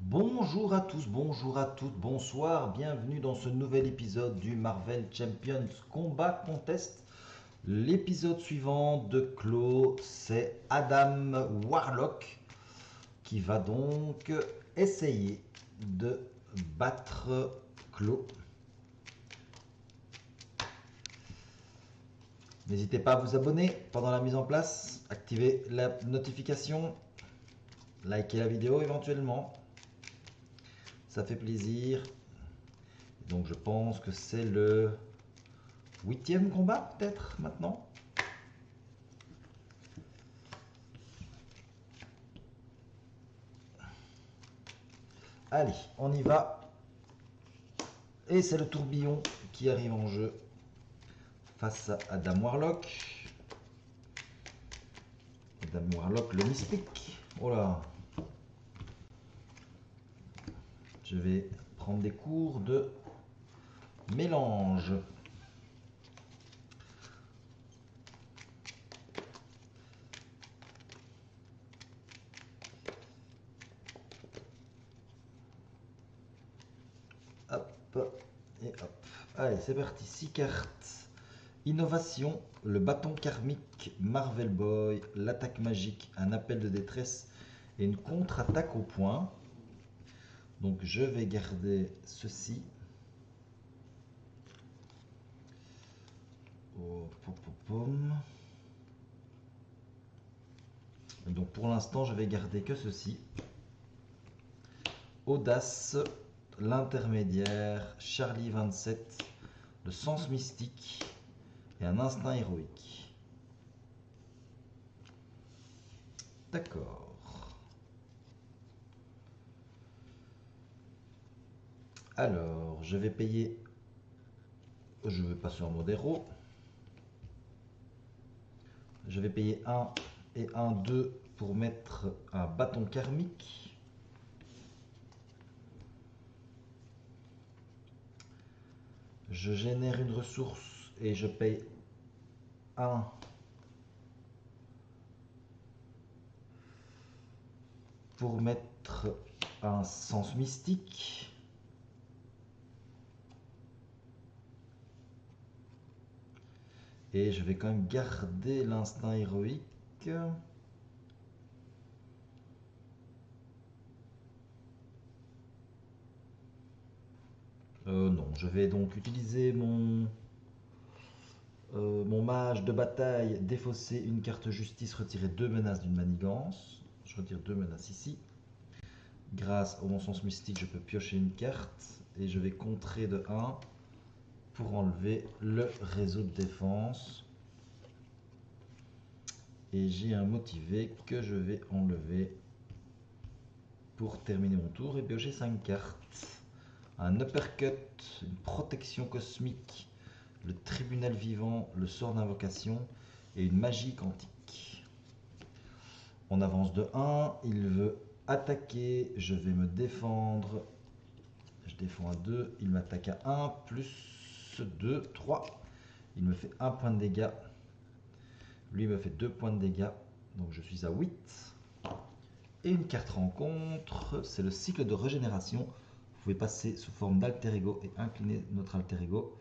Bonjour à tous, bonjour à toutes, bonsoir, bienvenue dans ce nouvel épisode du Marvel Champions Combat Contest. L'épisode suivant de Claw, c'est Adam Warlock qui va donc essayer de battre Claw. N'hésitez pas à vous abonner pendant la mise en place, activer la notification, liker la vidéo éventuellement. Ça fait plaisir. Donc je pense que c'est le 8e combat peut-être maintenant. Allez, on y va. Et c'est le tourbillon qui arrive en jeu face à Adam Warlock. Adam Warlock le mystique. Oh là. Je vais prendre des cours de mélange. Hop et hop. Allez, c'est parti. 6 cartes. Innovation, le bâton karmique, Marvel Boy, l'attaque magique, un appel de détresse et une contre-attaque au point. Donc je vais garder ceci. Oh, pom, pom, pom. Donc pour l'instant, je vais garder que ceci. Audace, l'intermédiaire, Charlie 27, le sens mystique et un instinct héroïque. D'accord. Alors, je vais payer. Je vais passer en mode héros. Je vais payer 1 et 1, 2 pour mettre un bâton karmique. Je génère une ressource et je paye 1 pour mettre un sens mystique. Et je vais quand même garder l'instinct héroïque. Non, je vais donc utiliser mon mage de bataille, défausser une carte justice, retirer 2 menaces d'une manigance. Je retire 2 menaces ici. Grâce au mon sens mystique, je peux piocher une carte et je vais contrer de 1 pour enlever le réseau de défense. Et j'ai un motivé que je vais enlever pour terminer mon tour et piocher 5 cartes. Un uppercut, une protection cosmique, le tribunal vivant, le sort d'invocation et une magie quantique. On avance de 1, il veut attaquer, je vais me défendre. Je défends à 2, il m'attaque à 1, plus 2, 3. Il me fait 1 point de dégâts. Lui me fait 2 points de dégâts, donc je suis à 8. Et une carte rencontre, c'est le cycle de régénération. Vous pouvez passer sous forme d'alter ego et incliner notre alter ego.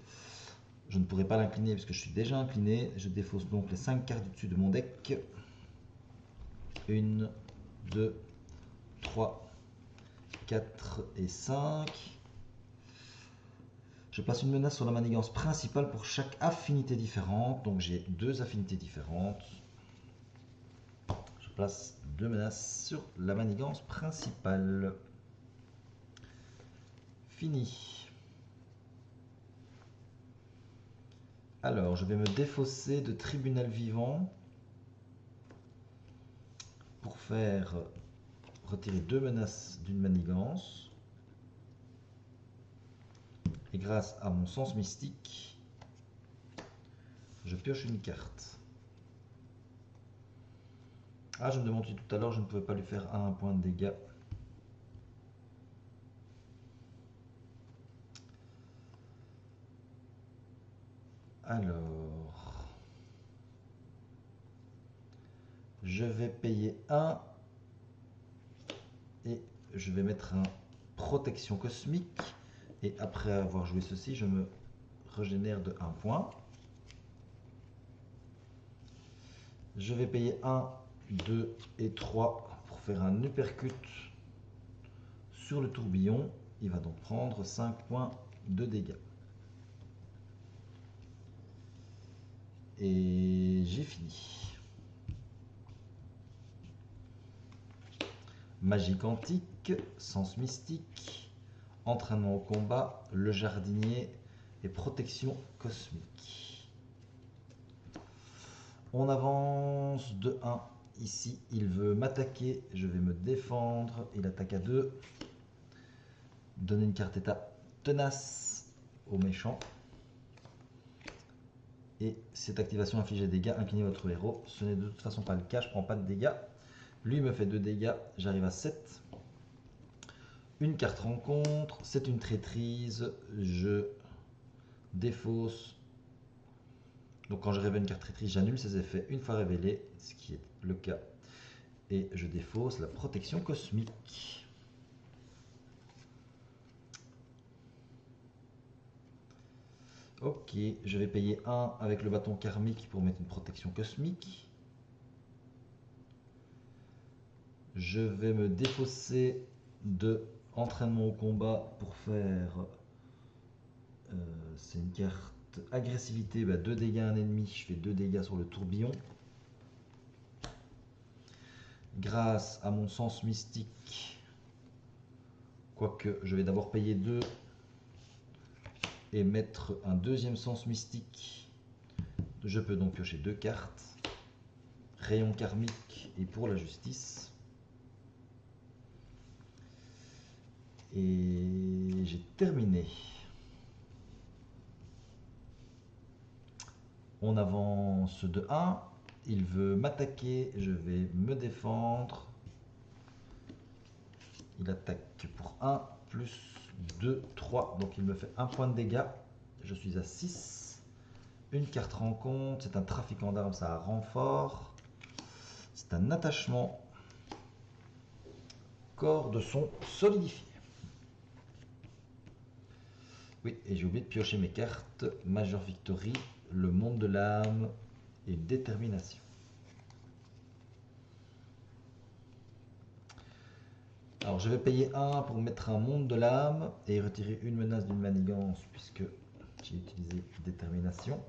Je ne pourrai pas l'incliner puisque je suis déjà incliné. Je défausse donc les 5 cartes du dessus de mon deck. 1, 2, 3, 4 et 5. Je place une menace sur la manigance principale pour chaque affinité différente. Donc j'ai 2 affinités différentes. Je place 2 menaces sur la manigance principale. Fini. Alors, je vais me défausser de tribunal vivant pour faire retirer 2 menaces d'une manigance. Et grâce à mon sens mystique, je pioche une carte. Ah, je me demandais tout à l'heure, je ne pouvais pas lui faire 1 point de dégâts. Alors, je vais payer 1 et je vais mettre un protection cosmique. Et après avoir joué ceci, je me régénère de 1 point. Je vais payer 1, 2 et 3 pour faire un uppercut sur le tourbillon. Il va donc prendre 5 points de dégâts. Et j'ai fini. Magie quantique, sens mystique, entraînement au combat, le jardinier et protection cosmique. On avance de 1. Ici, il veut m'attaquer, je vais me défendre. Il attaque à 2. Donner une carte état tenace au méchant. Et cette activation inflige des dégâts, inclinez votre héros. Ce n'est de toute façon pas le cas, je ne prends pas de dégâts. Lui me fait 2 dégâts, j'arrive à 7. Une carte rencontre, c'est une traîtrise, je défausse. Donc quand je révèle une carte traîtrise, j'annule ses effets une fois révélé, ce qui est le cas. Et je défausse la protection cosmique. Ok, je vais payer 1 avec le bâton karmique pour mettre une protection cosmique. Je vais me défausser de entraînement au combat pour faire... c'est une carte agressivité, 2 dégâts à un ennemi, je fais 2 dégâts sur le tourbillon. Grâce à mon sens mystique, quoique je vais d'abord payer 2 et mettre un deuxième sens mystique, je peux donc piocher 2 cartes. Rayon karmique et pour la justice. Et j'ai terminé. On avance de 1. Il veut m'attaquer, je vais me défendre. Il attaque pour 1, plus 2, 3. Donc il me fait 1 point de dégâts. Je suis à 6. Une carte rencontre, c'est un trafiquant d'armes, ça a renfort. C'est un attachement. Corps de son solidifié. Oui, et j'ai oublié de piocher mes cartes. Major Victory, le monde de l'âme et détermination. Alors je vais payer 1 pour mettre un monde de l'âme et retirer une menace d'une manigance puisque j'ai utilisé détermination.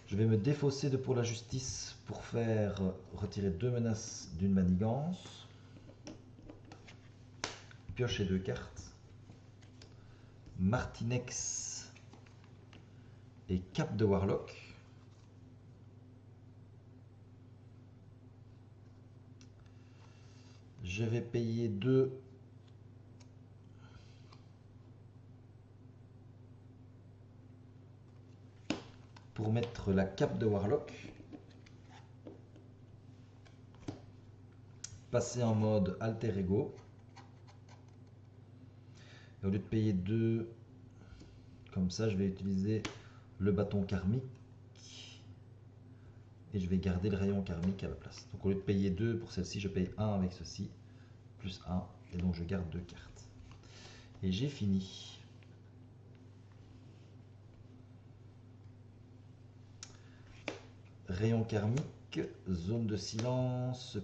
Je vais me défausser de pour la justice pour faire retirer 2 menaces d'une manigance. Piocher 2 cartes. Martinex et Cap de Warlock. Je vais payer 2 pour mettre la cape de Warlock. Passer en mode alter ego. Et au lieu de payer 2, comme ça, je vais utiliser le bâton karmique. Et je vais garder le rayon karmique à la place. Donc au lieu de payer 2 pour celle-ci, je paye 1 avec ceci, plus 1. Et donc je garde 2 cartes. Et j'ai fini. Rayon karmique, zone de silence,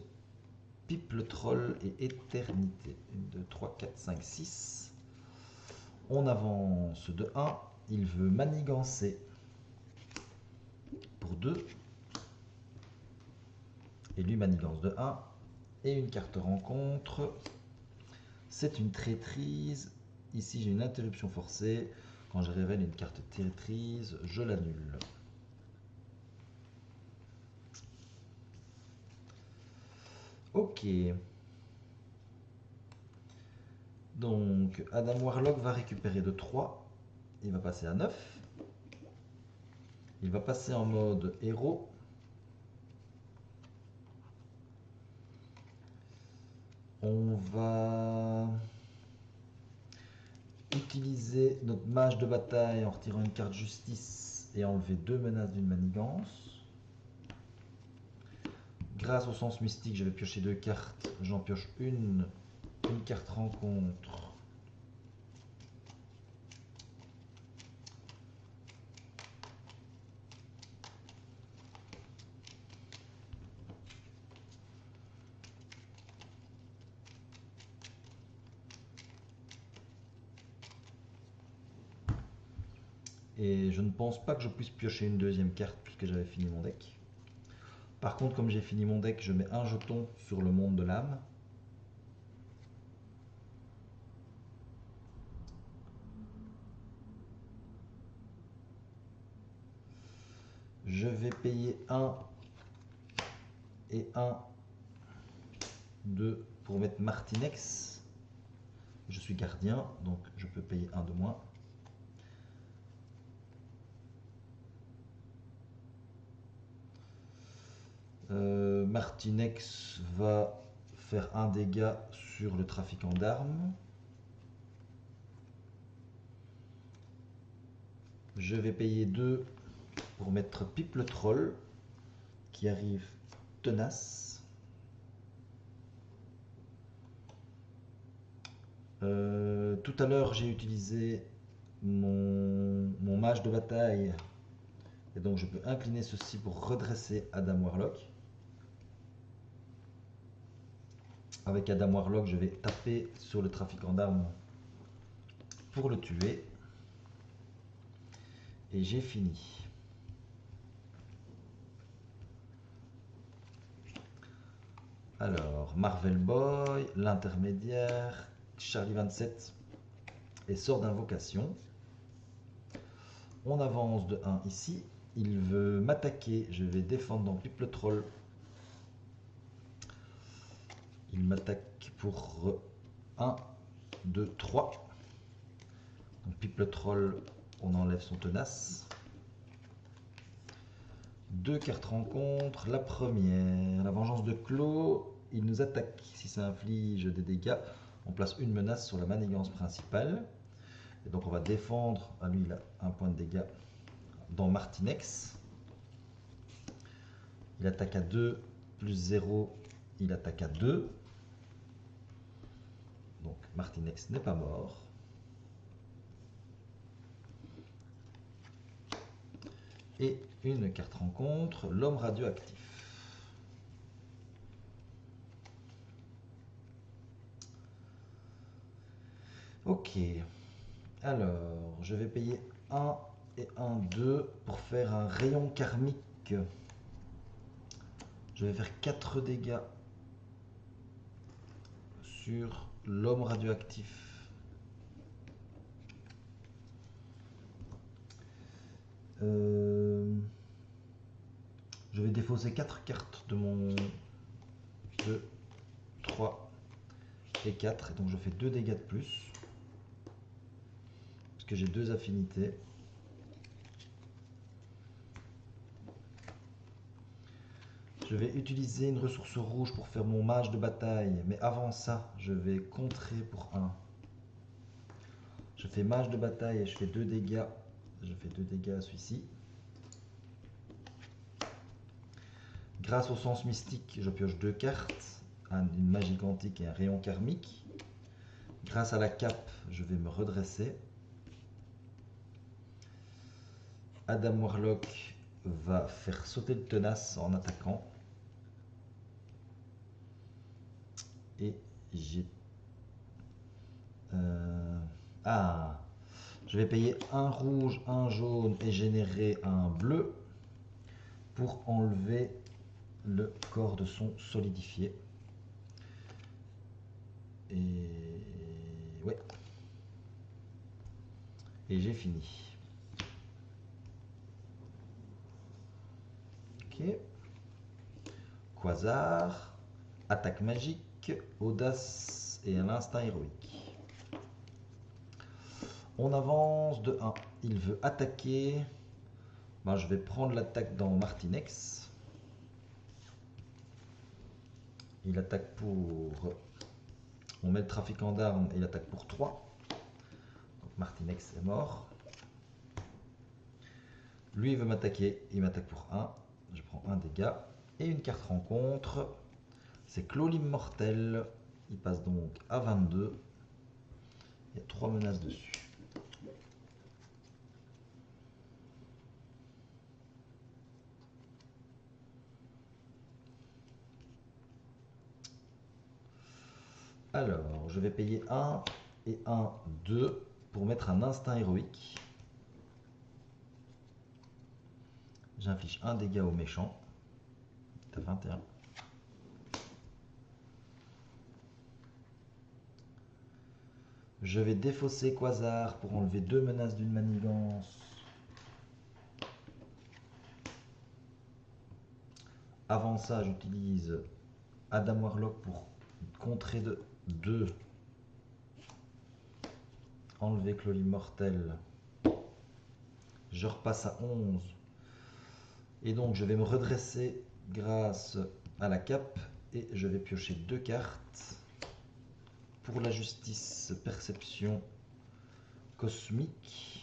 pipe le troll et éternité. 1, 2, 3, 4, 5, 6. On avance de 1. Il veut manigancer pour 2. Et lui manigance de 1. Et une carte rencontre. C'est une traîtrise. Ici j'ai une interruption forcée. Quand je révèle une carte traîtrise, je l'annule. Ok. Donc Adam Warlock va récupérer de 3. Il va passer à 9. Il va passer en mode héros. On va utiliser notre mage de bataille en retirant une carte justice et enlever 2 menaces d'une manigance. grâce au sens mystique, je vais piocher 2 cartes. J'en pioche une carte rencontre. Et je ne pense pas que je puisse piocher une deuxième carte puisque j'avais fini mon deck. Par contre, comme j'ai fini mon deck, je mets un jeton sur le monde de l'âme. Je vais payer 1 et 1, 2 pour mettre Martinex. Je suis gardien, donc je peux payer 1 de moins. Martinex va faire un dégât sur le trafiquant d'armes. Je vais payer 2 pour mettre Pipe le troll qui arrive tenace. Tout à l'heure j'ai utilisé mon mage de bataille et donc je peux incliner ceci pour redresser Adam Warlock. Avec Adam Warlock, je vais taper sur le trafiquant d'armes pour le tuer. Et j'ai fini. Alors, Marvel Boy, l'intermédiaire, Charlie 27 et sort d'invocation. On avance de 1 ici. Il veut m'attaquer. Je vais défendre dans Pipe le troll. Il m'attaque pour 1, 2, 3. Donc Pipe le troll, on enlève son tenace. 2 cartes rencontre. La première, la vengeance de Clos. Il nous attaque. Si ça inflige des dégâts, on place une menace sur la manigance principale. Et donc on va défendre. Ah, lui, il a un point de dégâts dans Martinex. Il attaque à 2 plus 0. Il attaque à 2. Donc Martinex n'est pas mort. Et une carte rencontre, l'homme radioactif. Ok. Alors, je vais payer 1 et 1, 2 pour faire un rayon karmique. Je vais faire 4 dégâts sur l'homme radioactif. Je vais défausser 4 cartes de mon 2, 3 et 4. Et donc je fais 2 dégâts de plus. Parce que j'ai 2 affinités. Je vais utiliser une ressource rouge pour faire mon mage de bataille. Mais avant ça, je vais contrer pour 1. Je fais mage de bataille et je fais 2 dégâts. Je fais 2 dégâts à celui-ci. Grâce au sens mystique, je pioche 2 cartes. Une magie quantique et un rayon karmique. Grâce à la cape, je vais me redresser. Adam Warlock va faire sauter le tenace en attaquant. Et j'ai... je vais payer un rouge, un jaune et générer un bleu pour enlever le corps de son solidifié. Et ouais. Et j'ai fini. Ok. Quasar, attaque magique, audace et un instinct héroïque. On avance de 1. Il veut attaquer. Ben, je vais prendre l'attaque dans Martinex. Il attaque pour... On met le trafiquant d'armes et il attaque pour 3. Donc Martinex est mort. Lui il veut m'attaquer. Il m'attaque pour 1. Je prends un dégât. Et une carte rencontre, c'est Clos l'Immortel. Il passe donc à 22. Il y a 3 menaces dessus. Alors, je vais payer 1 et 1, 2 pour mettre un instinct héroïque. J'inflige un dégât au méchant. T'as 21. Je vais défausser Quasar pour enlever 2 menaces d'une manigance. Avant ça, j'utilise Adam Warlock pour contrer de 2. Enlever Clos l'Immortel. Je repasse à 11. Et donc je vais me redresser grâce à la cape. Et je vais piocher 2 cartes. Pour la justice, perception cosmique.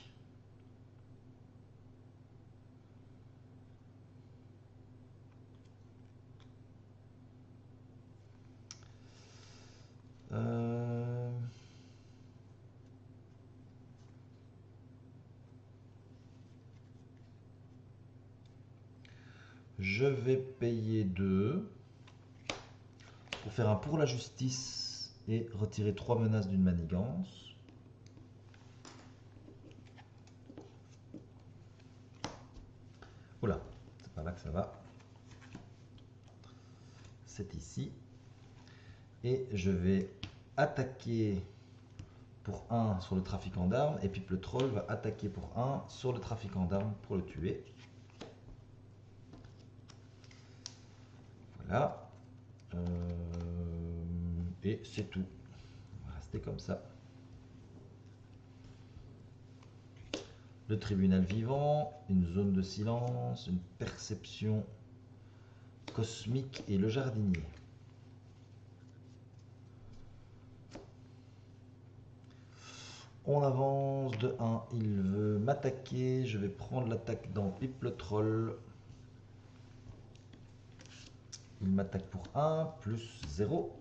Je vais payer 2 pour faire un pour la justice et retirer 3 menaces d'une manigance. Oula, c'est pas là que ça va. C'est ici. Et je vais attaquer pour 1 sur le trafiquant d'armes. Et puis le troll va attaquer pour 1 sur le trafiquant d'armes pour le tuer. Voilà. Et c'est tout. On va rester comme ça. Le tribunal vivant, une zone de silence, une perception cosmique et le jardinier. On avance de 1, il veut m'attaquer, je vais prendre l'attaque dans Pipe le troll. Il m'attaque pour 1, plus 0.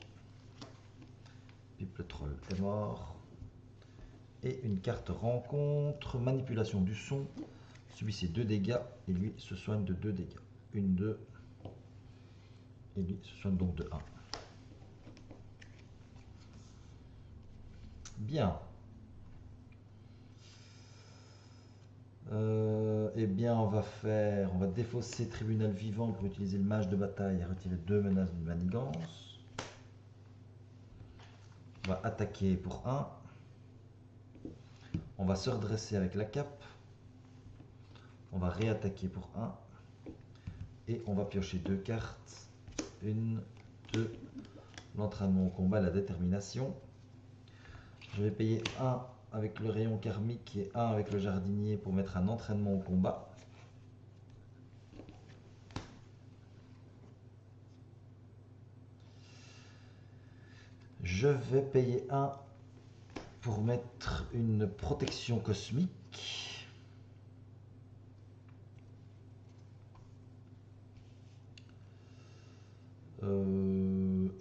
Pipe le troll est mort. Et une carte rencontre, manipulation du son. Subissez 2 dégâts et lui se soigne de 2 dégâts. 1, 2. Et lui se soigne donc de 1. Bien. Eh bien, on va défausser tribunal vivant pour utiliser le mage de bataille et retirer 2 menaces d'une manigance. On va attaquer pour 1. On va se redresser avec la cape. On va réattaquer pour 1. Et on va piocher 2 cartes. 1, 2. L'entraînement au combat, la détermination. Je vais payer 1 avec le rayon karmique et 1 avec le jardinier pour mettre un entraînement au combat. Je vais payer 1 pour mettre une protection cosmique.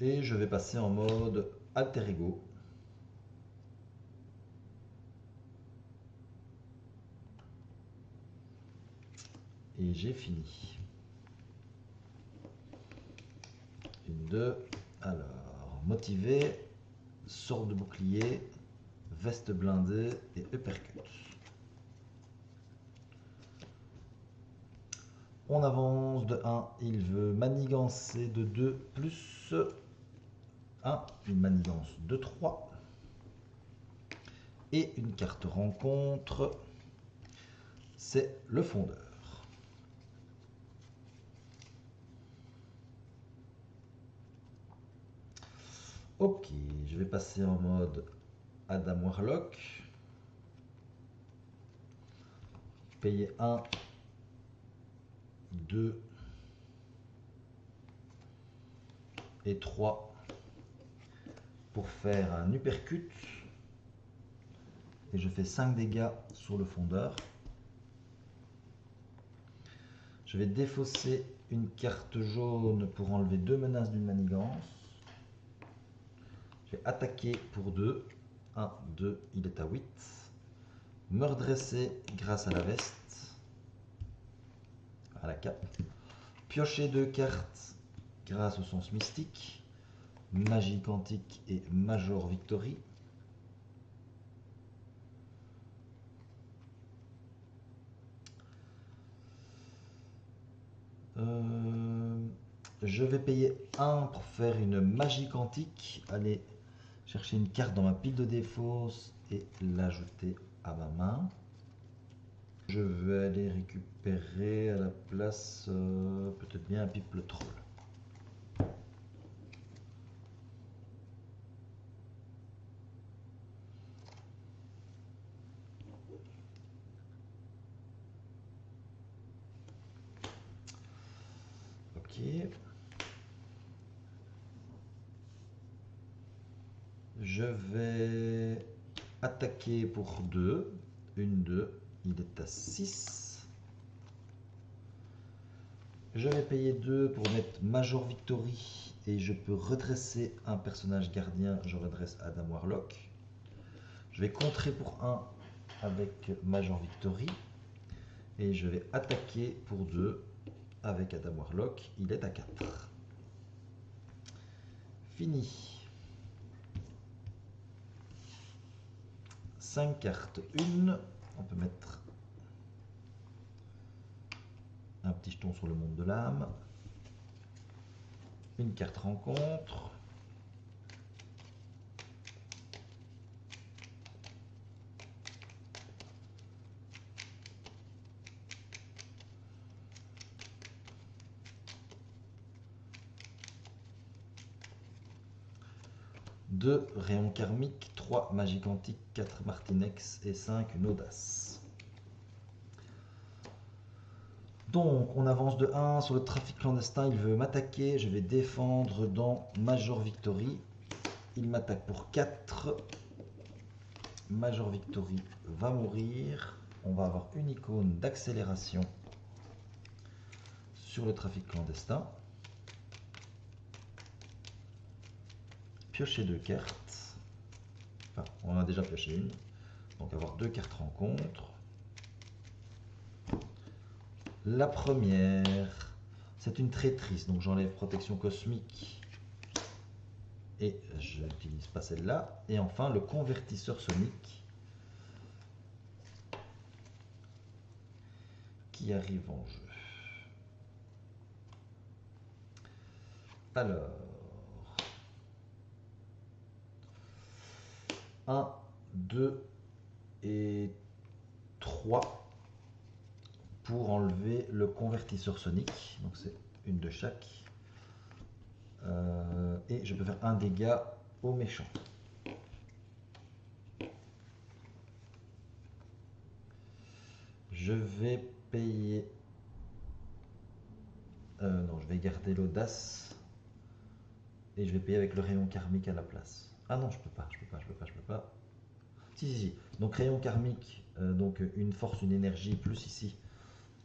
Et je vais passer en mode alter ego. Et j'ai fini. 1, 2. Alors, motivé, sort de bouclier, veste blindée et uppercut. On avance de 1, il veut manigancer de 2 plus 1, une manigance de 3. Et une carte rencontre, c'est le fondeur. Ok, je vais passer en mode Adam Warlock. Payer 1, 2 et 3 pour faire un uppercut. Et je fais 5 dégâts sur le fondeur. Je vais défausser une carte jaune pour enlever 2 menaces d'une manigance. Je vais attaquer pour 2. 1, 2, il est à 8. Me redresser grâce à la veste, à la cape. Piocher 2 cartes grâce au sens mystique. Magie quantique et Major Victory. Je vais payer 1 pour faire une magie quantique. Aller chercher une carte dans ma pile de défausse et l'ajouter à ma main. Je vais aller récupérer à la place peut-être bien un pipe le troll. Ok. Je vais attaquer pour 2. 1, 2. Il est à 6. Je vais payer 2 pour mettre Major Victory. Et je peux redresser un personnage gardien. Je redresse Adam Warlock. Je vais contrer pour 1 avec Major Victory. Et je vais attaquer pour 2 avec Adam Warlock. Il est à 4. Fini. 5 cartes. Une. On peut mettre un petit jeton sur le monde de l'âme. Une carte rencontre. Deux rayons karmiques, 3 magie quantique, 4 Martinex et 5 une audace. Donc on avance de 1 sur le trafic clandestin, il veut m'attaquer, je vais défendre dans Major Victory. Il m'attaque pour 4. Major Victory va mourir. On va avoir une icône d'accélération sur le trafic clandestin. Piocher 2 cartes. Enfin, on en a déjà pioché une. Donc avoir 2 cartes rencontre. La première, c'est une traîtrise, donc j'enlève protection cosmique et je n'utilise pas celle-là. Et enfin le convertisseur sonique qui arrive en jeu. Alors, 1, 2 et 3 pour enlever le convertisseur sonique, donc c'est une de chaque. Et je peux faire un dégât au méchant. Je vais payer... non, je vais garder l'audace. Et je vais payer avec le rayon karmique à la place. Ah non, je peux pas. Si. Donc rayon karmique, donc une force, une énergie, plus ici,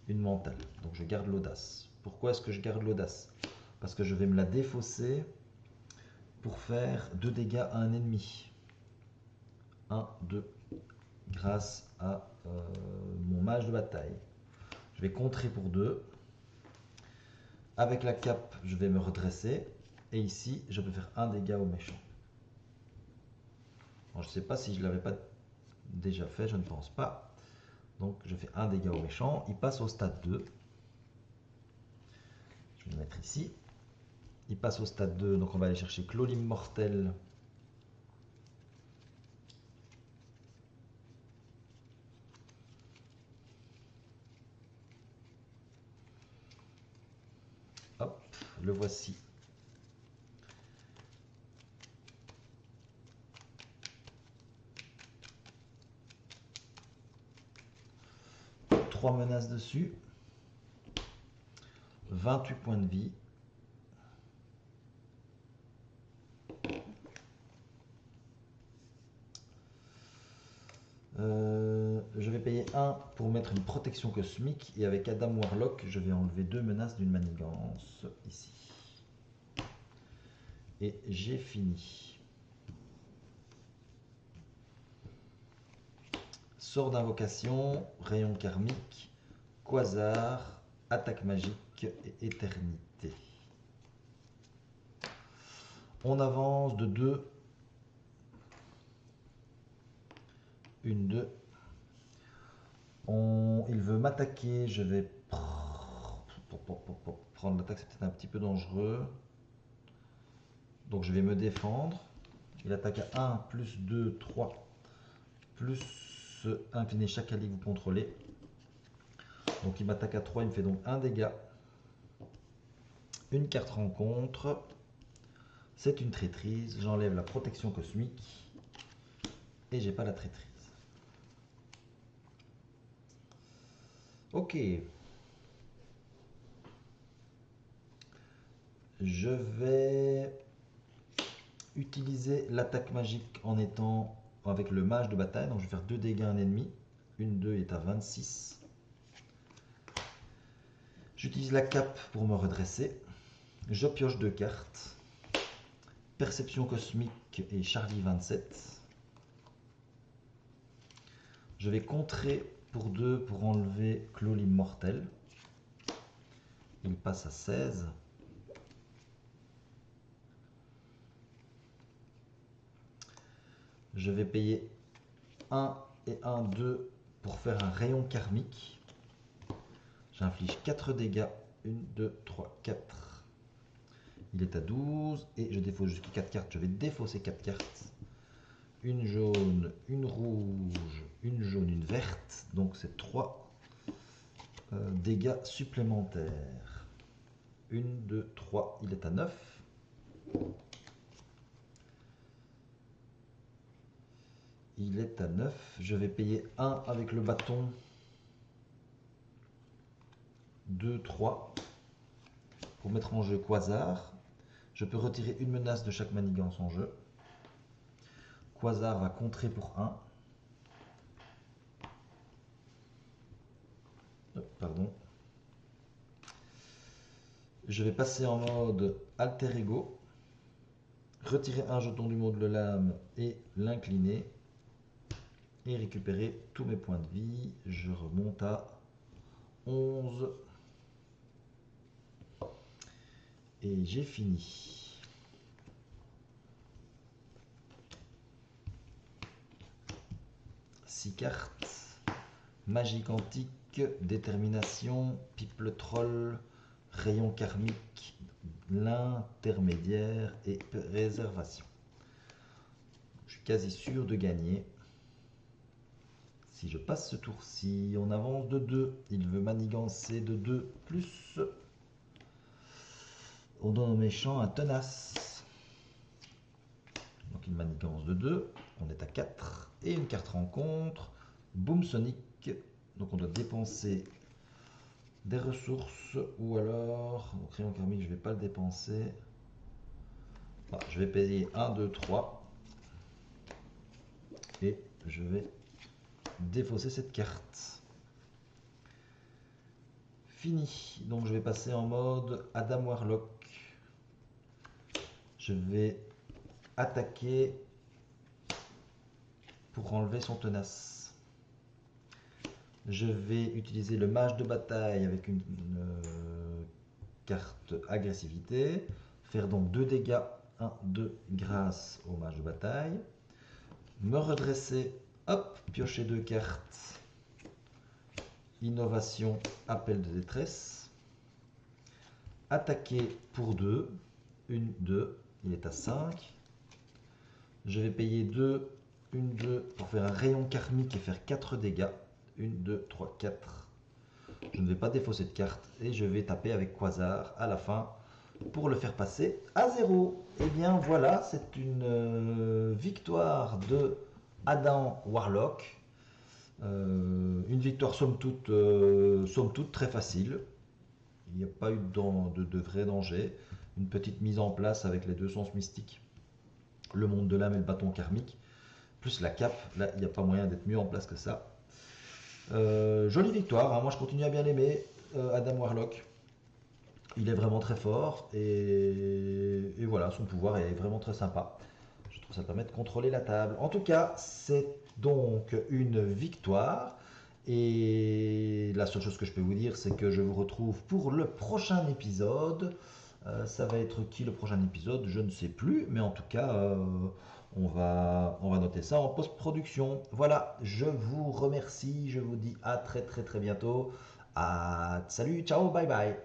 une mentale. Donc je garde l'audace. Pourquoi est-ce que je garde l'audace? Parce que je vais me la défausser pour faire 2 dégâts à un ennemi. 1, 2, grâce à mon mage de bataille. Je vais contrer pour 2. Avec la cape, je vais me redresser. Et ici, je peux faire un dégât au méchant. Bon, je ne sais pas si je ne l'avais pas déjà fait, je ne pense pas. Donc je fais un dégât au méchant. Il passe au stade 2. Je vais le mettre ici. Il passe au stade 2, donc on va aller chercher Clos l'immortel. Hop, le voici. Trois menaces dessus. 28 points de vie. Je vais payer 1 pour mettre une protection cosmique. Et avec Adam Warlock, je vais enlever 2 menaces d'une manigance ici. Et j'ai fini. Sort d'invocation, rayon karmique, quasar, attaque magique et éternité. On avance de 2. 1, 2. Il veut m'attaquer, je vais prendre l'attaque, c'est peut-être un petit peu dangereux. Donc je vais me défendre. Il attaque à 1, plus 2, 3, plus incliner chaque allié que vous contrôlez. Donc il m'attaque à 3, il me fait donc 1 dégât. Une carte rencontre. C'est une traîtrise, j'enlève la protection cosmique. Et j'ai pas la traîtrise. Ok. Je vais utiliser l'attaque magique en étant avec le mage de bataille. Donc je vais faire 2 dégâts à un ennemi. 1, 2 est à 26. J'utilise la cape pour me redresser. Je pioche 2 cartes. Perception cosmique et Charlie 27. Je vais contrer pour 2 pour enlever Clos l'immortel. Il passe à 16. Je vais payer 1 et 1, 2 pour faire un rayon karmique. J'inflige 4 dégâts. 1, 2, 3, 4. Il est à 12 et je défausse jusqu'à 4 cartes. Je vais défausser 4 cartes. Une jaune, une rouge, une jaune, une verte. Donc c'est 3 dégâts supplémentaires. 1, 2, 3. Il est à 9. Il est à 9. Je vais payer 1 avec le bâton. 2, 3. Pour mettre en jeu Quasar. Je peux retirer une menace de chaque manigance en jeu. Quasar va contrer pour 1. Pardon. Je vais passer en mode alter ego. Retirer un jeton du monde de l'âme et l'incliner. Et récupérer tous mes points de vie. Je remonte à 11. Et j'ai fini. Six cartes. Magie quantique, détermination, pipe le troll, rayon karmique, l'intermédiaire et réservation. Je suis quasi sûr de gagner. Si je passe ce tour-ci, on avance de 2. Il veut manigancer de 2 plus. On donne au méchant un tenace. Donc il manigance de 2. On est à 4. Et une carte rencontre. Boom Sonic. Donc on doit dépenser des ressources. Ou alors, donc rayon karmique, je ne vais pas le dépenser. Voilà, je vais payer 1, 2, 3. Et je vais défausser cette carte. Fini. Donc je vais passer en mode Adam Warlock. Je vais attaquer pour enlever son tenace. Je vais utiliser le mage de bataille avec une carte agressivité. Faire donc 2 dégâts. 1, 2 grâce au mage de bataille. Me redresser. Hop, piocher 2 cartes. Innovation, appel de détresse. Attaquer pour 2. 1, 2. Il est à 5. Je vais payer 2, 1, 2 pour faire un rayon karmique et faire 4 dégâts. 1, 2, 3, 4. Je ne vais pas défausser de carte et je vais taper avec Quasar à la fin pour le faire passer à 0. Et bien voilà, c'est une victoire de Adam Warlock. Une victoire somme toute très facile. Il n'y a pas eu de vrai danger. Une petite mise en place avec les 2 sens mystiques, le monde de l'âme et le bâton karmique, plus la cape. Là, il n'y a pas moyen d'être mieux en place que ça. Jolie victoire, hein. Moi je continue à bien l'aimer, Adam Warlock. Il est vraiment très fort et voilà, son pouvoir est vraiment très sympa. Je trouve que ça permet de contrôler la table. En tout cas, c'est donc une victoire. Et la seule chose que je peux vous dire, c'est que je vous retrouve pour le prochain épisode. Ça va être qui le prochain épisode? Je ne sais plus, mais en tout cas, on va noter ça en post-production. Voilà, je vous remercie, je vous dis à très très très bientôt. Salut, ciao, bye bye.